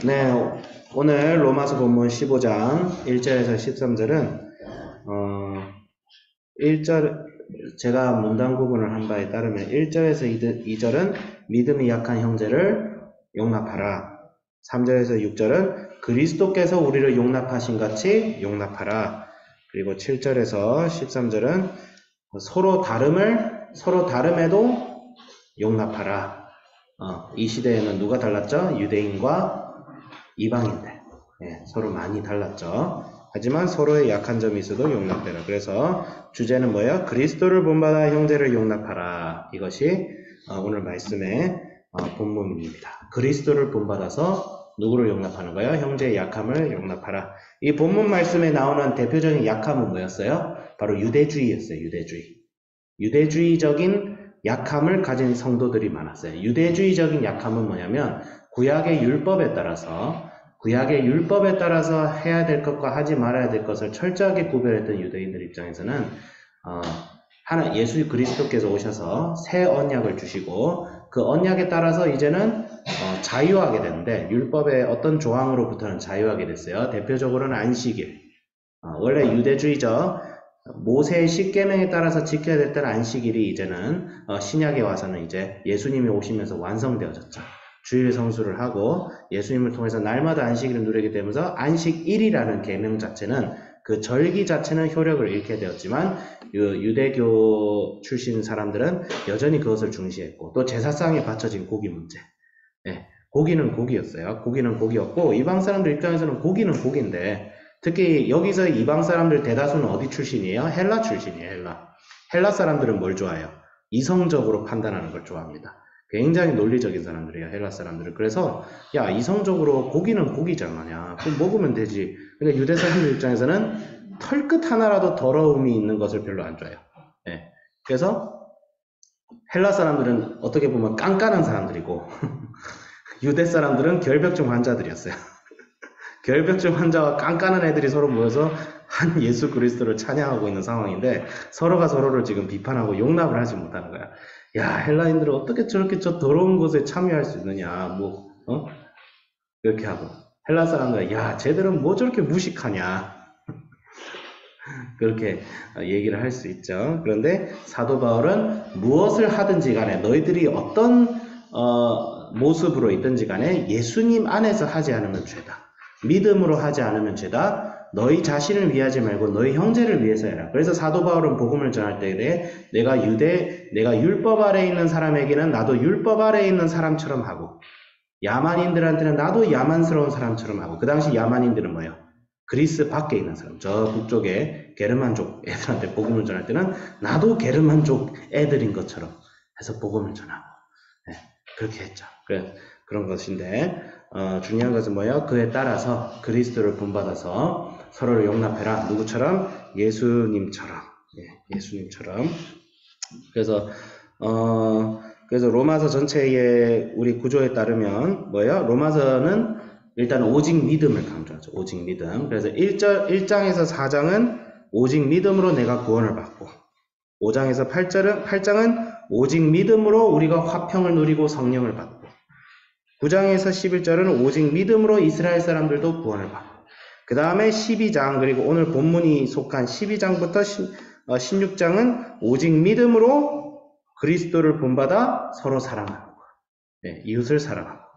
네, 오늘 로마서 본문 15장 1절에서 13절은 1절 제가 문단 구분을 한 바에 따르면 1절에서 2절은 믿음이 약한 형제를 용납하라. 3절에서 6절은 그리스도께서 우리를 용납하신 같이 용납하라. 그리고 7절에서 13절은 서로 다름에도 용납하라. 이 시대에는 누가 달랐죠? 유대인과 이방인들. 서로 많이 달랐죠. 하지만 서로의 약한 점이 있어도 용납해라. 그래서 주제는 뭐예요? 그리스도를 본받아 형제를 용납하라. 이것이 오늘 말씀의 본문입니다. 그리스도를 본받아서 누구를 용납하는 거예요? 형제의 약함을 용납하라. 이 본문 말씀에 나오는 대표적인 약함은 뭐였어요? 바로 유대주의였어요. 유대주의적인 약함을 가진 성도들이 많았어요. 유대주의적인 약함은 뭐냐면 구약의 율법에 따라서 해야 될 것과 하지 말아야 될 것을 철저하게 구별했던 유대인들 입장에서는 예수 그리스도께서 오셔서 새 언약을 주시고 그 언약에 따라서 이제는 자유하게 되는데 율법의 어떤 조항으로부터는 자유하게 됐어요. 대표적으로는 안식일. 원래 유대주의적 모세의 십계명에 따라서 지켜야 됐던 안식일이 이제는 신약에 와서는 이제 예수님이 오시면서 완성되어졌죠. 주일 성수를 하고 예수님을 통해서 날마다 안식일을 누리게 되면서 안식일이라는 계명 자체는 그 절기 자체는 효력을 잃게 되었지만 유대교 출신 사람들은 여전히 그것을 중시했고 또 제사상에 바쳐진 고기 문제. 고기는 고기였어요. 고기는 고기였고 이방 사람들 입장에서는 고기는 고기인데 특히 여기서 이방 사람들 대다수는 어디 출신이에요? 헬라 출신이에요. 헬라 사람들은 뭘 좋아해요? 이성적으로 판단하는 걸 좋아합니다. 굉장히 논리적인 사람들이에요. 헬라 사람들은. 그래서 야 이성적으로 고기는 고기잖아. 그럼 먹으면 되지. 그러니까 유대 사람들 입장에서는 털끝 하나라도 더러움이 있는 것을 별로 안 좋아해요. 그래서 헬라 사람들은 어떻게 보면 깐깐한 사람들이고 유대 사람들은 결벽증 환자들이었어요. 결벽증 환자와 깐깐한 애들이 서로 모여서 한 예수 그리스도를 찬양하고 있는 상황인데 서로가 서로를 지금 비판하고 용납을 하지 못하는 거야. 야, 헬라인들은 어떻게 저렇게 저 더러운 것에 참여할 수 있느냐. 그렇게 하고. 헬라 사람들은 야, 쟤들은 뭐 저렇게 무식하냐. 그렇게 얘기를 할 수 있죠. 그런데 사도 바울은 무엇을 하든지 간에 너희들이 어떤 모습으로 있든지 간에 예수님 안에서 하지 않으면 죄다. 믿음으로 하지 않으면 죄다. 너희 자신을 위하지 말고 너희 형제를 위해서 해라. 그래서 사도 바울은 복음을 전할 때에 내가 율법 아래에 있는 사람에게는 나도 율법 아래에 있는 사람처럼 하고 야만인들한테는 나도 야만스러운 사람처럼 하고 그 당시 야만인들은 뭐예요? 그리스 밖에 있는 사람, 저 북쪽에 게르만족 애들한테 복음을 전할 때는 나도 게르만족 애들인 것처럼 해서 복음을 전하고 그렇게 했죠. 그런 것인데 중요한 것은 뭐예요? 그에 따라서 그리스도를 본받아서 서로를 용납해라. 누구처럼? 예수님처럼. 예수님처럼. 그래서 로마서 전체의 우리 구조에 따르면 뭐예요? 로마서는 일단 오직 믿음을 강조하죠. 오직 믿음. 그래서 1장에서 4장은 오직 믿음으로 내가 구원을 받고 5장에서 8장은 오직 믿음으로 우리가 화평을 누리고 성령을 받고 9장에서 11절은 오직 믿음으로 이스라엘 사람들도 구원을 받고 그 다음에 12장 그리고 오늘 본문이 속한 12장부터 16장은 오직 믿음으로 그리스도를 본받아 서로 사랑하는 거 이웃을 사랑하고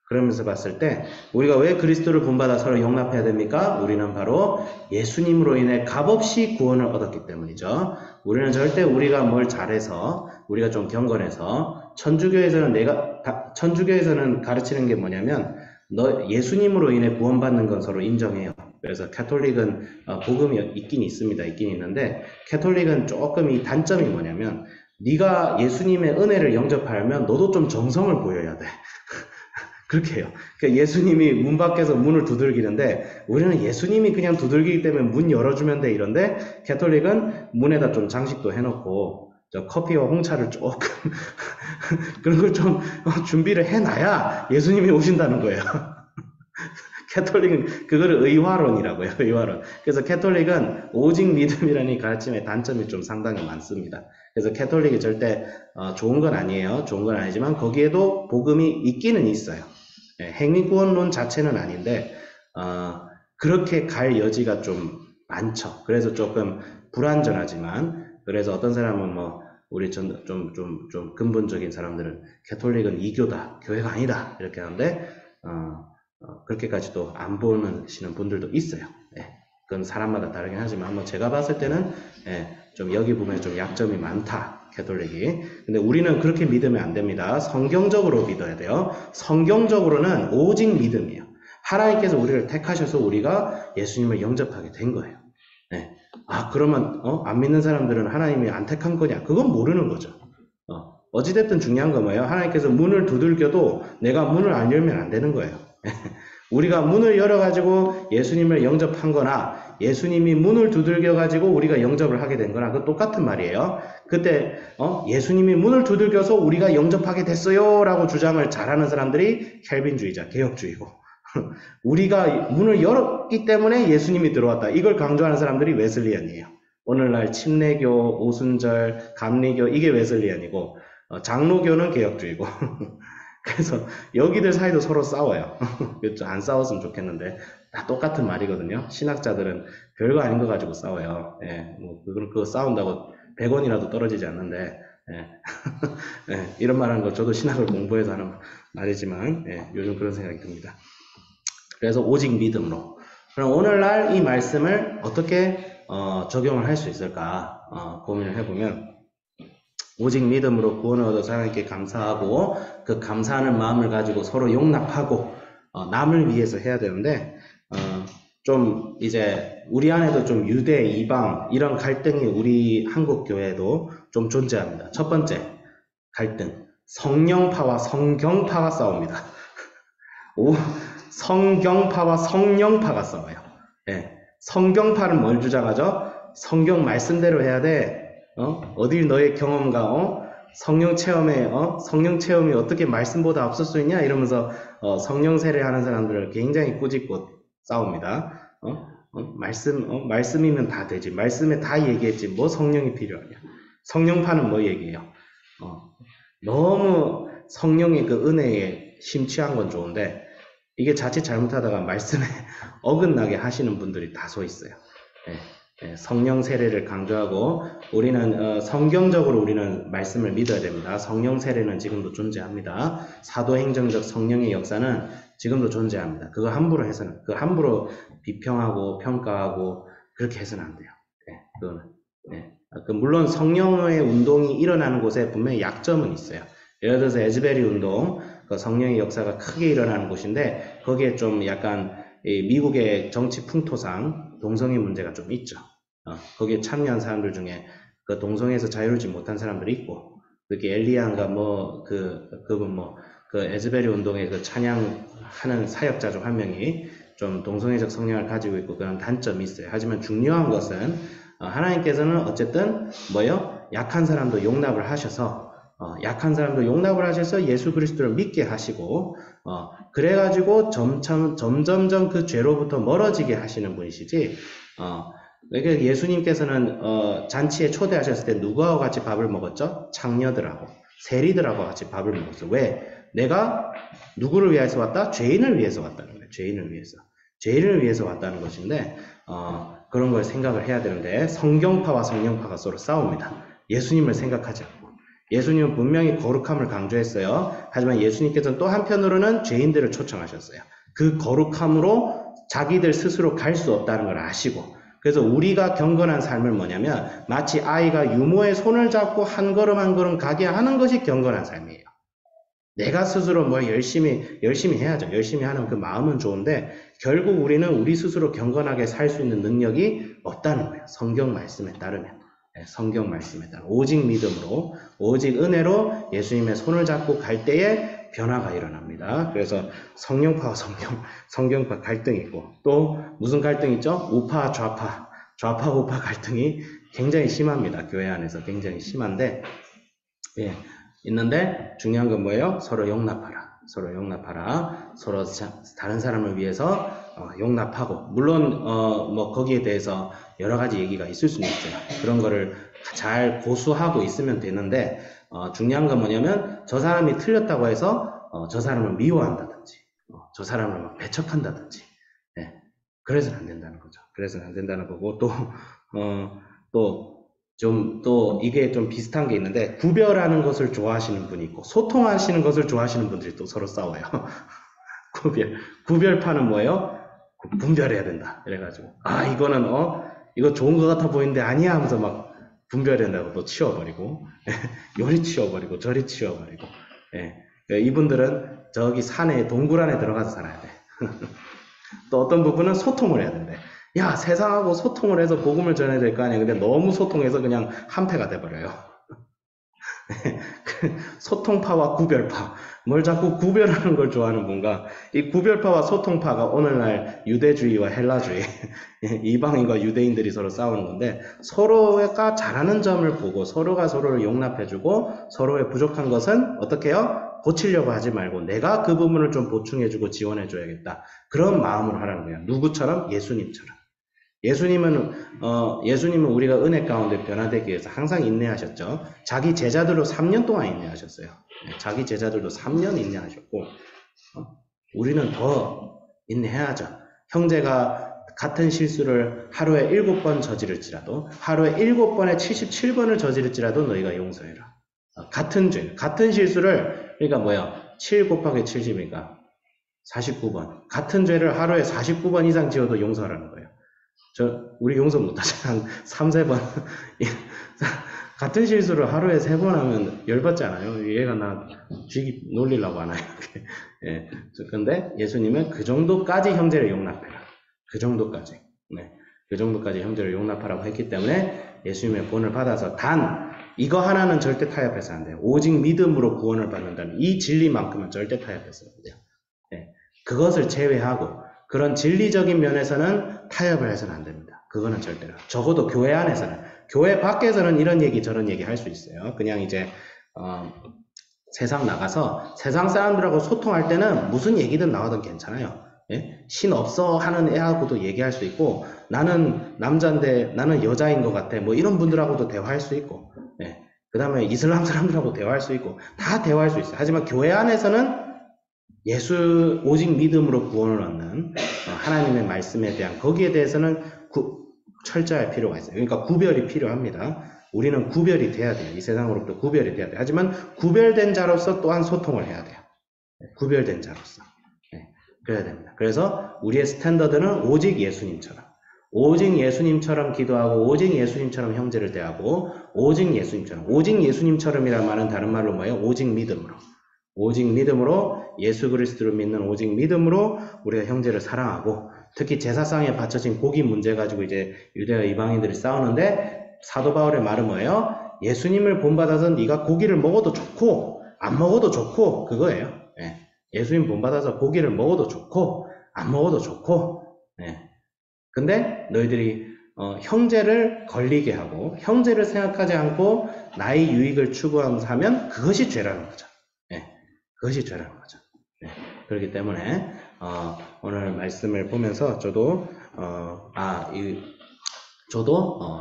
그러면서 봤을 때 우리가 왜 그리스도를 본받아 서로 용납해야 됩니까? 우리는 바로 예수님으로 인해 값없이 구원을 얻었기 때문이죠. 우리는 절대 우리가 뭘 잘해서 우리가 좀 경건해서 천주교에서는 가르치는 게 뭐냐면 예수님으로 인해 구원받는 건 서로 인정해요. 그래서 캐톨릭은 복음이 있긴 있습니다. 있긴 있는데 캐톨릭은 조금 이 단점이 뭐냐면 네가 예수님의 은혜를 영접하려면 너도 좀 정성을 보여야 돼. 그렇게 해요. 그러니까 예수님이 문 밖에서 문을 두들기는데 우리는 예수님이 그냥 두들기기 때문에 문 열어주면 돼 이런데 캐톨릭은 문에다 좀 장식도 해놓고 저 커피와 홍차를 조금 그런 걸 좀 준비를 해놔야 예수님이 오신다는 거예요. 캐톨릭은 그거를 의화론이라고요. 의화론. 그래서 캐톨릭은 오직 믿음이라는 가르침의 단점이 좀 상당히 많습니다. 그래서 캐톨릭이 절대 좋은 건 아니에요. 좋은 건 아니지만 거기에도 복음이 있기는 있어요. 행위구원론 자체는 아닌데 그렇게 갈 여지가 좀 많죠. 그래서 조금 불안전하지만 그래서 어떤 사람은 뭐 우리 좀 근본적인 사람들은 캐톨릭은 이교다, 교회가 아니다 이렇게 하는데 그렇게까지도 안 보시는 분들도 있어요. 예, 그건 사람마다 다르긴 하지만 뭐 제가 봤을 때는 좀 여기 부분에 좀 약점이 많다. 캐톨릭이. 근데 우리는 그렇게 믿으면 안 됩니다. 성경적으로 믿어야 돼요. 성경적으로는 오직 믿음이에요. 하나님께서 우리를 택하셔서 우리가 예수님을 영접하게 된 거예요. 네. 그러면 안 믿는 사람들은 하나님이 안 택한 거냐? 그건 모르는 거죠. 어찌됐든 중요한 건 뭐예요? 하나님께서 문을 두들겨도 내가 문을 안 열면 안 되는 거예요. 우리가 문을 열어가지고 예수님을 영접한 거나 예수님이 문을 두들겨가지고 우리가 영접을 하게 된 거나 그 똑같은 말이에요. 그때 예수님이 문을 두들겨서 우리가 영접하게 됐어요 라고 주장을 잘하는 사람들이 켈빈주의자, 개혁주의고 우리가 문을 열었기 때문에 예수님이 들어왔다. 이걸 강조하는 사람들이 웨슬리안이에요. 오늘날 침례교, 오순절, 감리교 이게 웨슬리안이고 장로교는 개혁주의고 그래서 여기들 사이도 서로 싸워요. 안 싸웠으면 좋겠는데 다 똑같은 말이거든요. 신학자들은 별거 아닌 거 가지고 싸워요. 예, 뭐 그거 싸운다고 100원이라도 떨어지지 않는데 예. 예, 이런 말 하는 거 저도 신학을 공부해서 하는 말이지만 요즘 그런 생각이 듭니다. 그래서 오직 믿음으로. 그럼 오늘날 이 말씀을 어떻게 적용을 할 수 있을까 고민을 해보면 오직 믿음으로 구원을 얻어서 하나님께 감사하고 그 감사하는 마음을 가지고 서로 용납하고 남을 위해서 해야 되는데 좀 이제 우리 안에도 좀 유대, 이방 이런 갈등이 우리 한국 교회에도 좀 존재합니다. 첫 번째 갈등, 성령파와 성경파가 싸웁니다. 성경파와 성령파가 싸워요. 네. 성경파는 뭘 주장하죠? 성경 말씀대로 해야 돼. 어딜 너의 경험과 성령 체험이 어떻게 말씀보다 앞설 수 있냐 이러면서 성령 세례하는 사람들을 굉장히 꾸짖고 싸웁니다. 말씀이면 다 되지. 말씀에 다 얘기했지. 뭐 성령이 필요하냐. 성령파는 뭐 얘기해요? 너무 성령의 그 은혜에 심취한 건 좋은데 이게 자칫 잘못하다가 말씀에 어긋나게 하시는 분들이 다소 있어요. 성령 세례를 강조하고 우리는 성경적으로 우리는 말씀을 믿어야 됩니다. 성령 세례는 지금도 존재합니다. 사도행정적 성령의 역사는 지금도 존재합니다. 그거 함부로 해서는 함부로 비평하고 평가하고 그렇게 해서는 안 돼요. 그거는 물론 성령의 운동이 일어나는 곳에 분명히 약점은 있어요. 예를 들어서 에즈베리 운동, 그 성령의 역사가 크게 일어나는 곳인데 거기에 좀 약간 미국의 정치 풍토상 동성애 문제가 좀 있죠. 거기에 참여한 사람들 중에 그 동성애에서 자유롭지 못한 사람들이 있고, 그게 엘리안가 그 에즈베리 운동의 그 찬양하는 사역자 중 한 명이 좀 동성애적 성향을 가지고 있고 그런 단점이 있어요. 하지만 중요한 것은 하나님께서는 어쨌든 약한 사람도 용납을 하셔서 예수 그리스도를 믿게 하시고 그래가지고 점점점 그 죄로부터 멀어지게 하시는 분이시지. 그러니까 예수님께서는 잔치에 초대하셨을 때 누구하고 같이 밥을 먹었죠? 창녀들하고 세리들하고 같이 밥을 먹었어요. 왜? 내가 누구를 위해서 왔다? 죄인을 위해서 왔다는 거예요. 죄인을 위해서 왔다는 것인데 그런 걸 생각을 해야 되는데 성경파와 성령파가 서로 싸웁니다. 예수님을 생각하지 않고. 예수님은 분명히 거룩함을 강조했어요. 하지만 예수님께서는 또 한편으로는 죄인들을 초청하셨어요. 그 거룩함으로 자기들 스스로 갈 수 없다는 걸 아시고, 그래서 우리가 경건한 삶을 뭐냐면 마치 아이가 유모의 손을 잡고 한 걸음 한 걸음 가게 하는 것이 경건한 삶이에요. 내가 스스로 열심히 해야죠. 열심히 하는 그 마음은 좋은데 결국 우리는 우리 스스로 경건하게 살 수 있는 능력이 없다는 거예요. 성경 말씀에 따르면. 성경 말씀에 따라 오직 믿음으로 오직 은혜로 예수님의 손을 잡고 갈 때에 변화가 일어납니다. 그래서 성령파와 성경파 갈등이 있고 또 무슨 갈등이 있죠? 우파 좌파 우파 갈등이 굉장히 심합니다. 교회 안에서 굉장히 심한데 있는데 중요한 건 뭐예요? 서로 용납하라. 서로 다른 사람을 위해서 용납하고 물론 거기에 대해서 여러 가지 얘기가 있을 수는 있죠. 그런 거를 잘 고수하고 있으면 되는데 중요한 건 뭐냐면 저 사람이 틀렸다고 해서 저 사람을 미워한다든지 저 사람을 막 배척한다든지, 예, 그래서는 안 된다는 거죠. 그래서는 안 된다는 거고, 또 이게 좀 비슷한 게 있는데, 구별하는 것을 좋아하시는 분이 있고, 소통하시는 것을 좋아하시는 분들이 또 서로 싸워요. 구별파는 뭐예요? 분별해야 된다. 이래가지고, 이거 좋은 것 같아 보이는데 아니야 하면서 막 분별해야 된다고 또 치워버리고, 요리 치워버리고, 저리 치워버리고, 예. 이분들은 저기 산에, 동굴 안에 들어가서 살아야 돼. 또 어떤 부분은 소통을 해야 된대. 야, 세상하고 소통을 해서 복음을 전해야 될 거 아니야. 근데 너무 소통해서 그냥 한패가 돼버려요. 소통파와 구별파. 뭘 자꾸 구별하는 걸 좋아하는 분가. 이 구별파와 소통파가 오늘날 유대주의와 헬라주의, 이방인과 유대인들이 서로 싸우는 건데, 서로가 잘하는 점을 보고 서로가 서로를 용납해주고 서로의 부족한 것은 어떻게 해요? 고치려고 하지 말고 내가 그 부분을 좀 보충해주고 지원해줘야겠다. 그런 마음으로 하라는 거예요. 누구처럼? 예수님처럼. 예수님은 우리가 은혜 가운데 변화되기 위해서 항상 인내하셨죠. 자기 제자들로 3년 동안 인내하셨어요. 자기 제자들도 3년 인내하셨고, 우리는 더 인내해야죠. 형제가 같은 실수를 하루에 7번 저지를지라도, 하루에 7번에 77번을 저지를지라도 너희가 용서해라. 같은 죄, 같은 실수를, 그러니까 뭐야? 7 곱하기 70이니까 49번. 같은 죄를 하루에 49번 이상 지어도 용서하라는 거예요. 우리 용서 못하잖아. 한 3, 4번. 같은 실수를 하루에 3번 하면 열받잖아요. 얘가 나 쥐기 놀리려고 하나, 이렇게. 예. 근데 예수님은 그 정도까지 형제를 용납해라. 그 정도까지. 네. 그 정도까지 형제를 용납하라고 했기 때문에 예수님의 본을 받아서 이거 하나는 절대 타협해서 안 돼요. 오직 믿음으로 구원을 받는다는 이 진리만큼은 절대 타협해서 안 돼요. 예. 그것을 제외하고, 그런 진리적인 면에서는 타협을 해서는 안 됩니다. 그거는 절대로. 적어도 교회 안에서는. 교회 밖에서는 이런 얘기 저런 얘기 할 수 있어요. 그냥 이제 세상 나가서 세상 사람들하고 소통할 때는 무슨 얘기든 나와도 괜찮아요. 예? 신 없어 하는 애하고도 얘기할 수 있고, 나는 남자인데 나는 여자인 것 같아, 뭐 이런 분들하고도 대화할 수 있고, 예. 그 다음에 이슬람 사람들하고 대화할 수 있고, 다 대화할 수 있어요. 하지만 교회 안에서는 오직 믿음으로 구원을 얻는 하나님의 말씀에 대한, 거기에 대해서는 철저할 필요가 있어요. 그러니까 구별이 필요합니다. 우리는 구별이 돼야 돼요. 이 세상으로부터 구별이 돼야 돼요. 하지만 구별된 자로서 또한 소통을 해야 돼요. 구별된 자로서. 네, 그래야 됩니다. 그래서 우리의 스탠더드는 오직 예수님처럼 기도하고, 오직 예수님처럼 형제를 대하고, 오직 예수님처럼이라는 말은 다른 말로 뭐예요? 오직 믿음으로 예수 그리스도를 믿는 오직 믿음으로 우리가 형제를 사랑하고, 특히 제사상에 바쳐진 고기 문제 가지고 이제 유대와 이방인들이 싸우는데, 사도 바울의 말은 뭐예요? 예수님을 본받아서 네가 고기를 먹어도 좋고 안 먹어도 좋고, 그거예요. 예. 예수님 본받아서 고기를 먹어도 좋고 안 먹어도 좋고, 예. 근데 너희들이 형제를 걸리게 하고 형제를 생각하지 않고 나의 유익을 추구하면서 하면 그것이 죄라는 거죠. 예. 그것이 죄라는 거죠. 예. 그렇기 때문에 오늘 말씀을 보면서 저도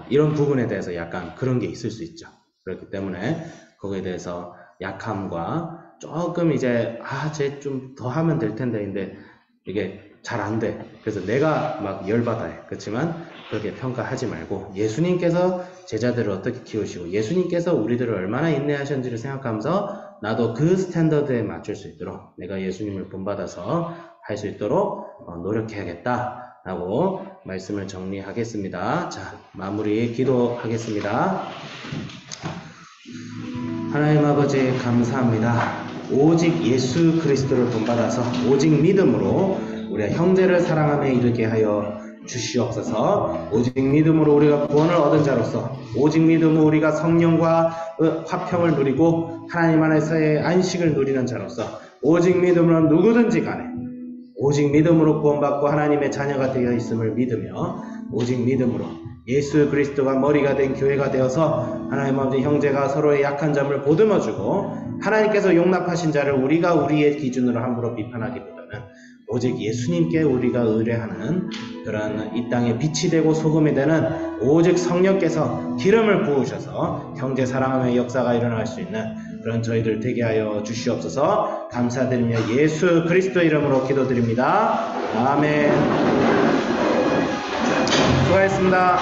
이런 부분에 대해서 약간 그런 게 있을 수 있죠. 그렇기 때문에 거기에 대해서 약함과 조금 이제 쟤 좀 더 하면 될 텐데, 근데 이게 잘 안 돼. 그래서 내가 막 열받아요. 그렇지만 그렇게 평가하지 말고, 예수님께서 제자들을 어떻게 키우시고 예수님께서 우리들을 얼마나 인내하셨는지를 생각하면서 나도 그 스탠더드에 맞출 수 있도록, 내가 예수님을 본받아서 할 수 있도록 노력해야겠다 라고 말씀을 정리하겠습니다. 자, 마무리 기도하겠습니다. 하나님 아버지 감사합니다. 오직 예수 그리스도를 본받아서 오직 믿음으로 우리가 형제를 사랑하며 이르게 하여 주시옵소서. 오직 믿음으로 우리가 구원을 얻은 자로서, 오직 믿음으로 우리가 성령과 화평을 누리고 하나님 안에서의 안식을 누리는 자로서, 오직 믿음으로 누구든지 간에 오직 믿음으로 구원받고 하나님의 자녀가 되어 있음을 믿으며, 오직 믿음으로 예수 그리스도가 머리가 된 교회가 되어서 하나님 아버지 형제가 서로의 약한 점을 보듬어주고, 하나님께서 용납하신 자를 우리가 우리의 기준으로 함부로 비판하기보다는 오직 예수님께 우리가 의뢰하는 그런 이 땅에 빛이 되고 소금이 되는 오직 성령께서 기름을 부으셔서 형제 사랑하며 역사가 일어날 수 있는 그런 저희들 되게 하여 주시옵소서. 감사드리며 예수 그리스도의 이름으로 기도드립니다. 아멘. 수고하셨습니다.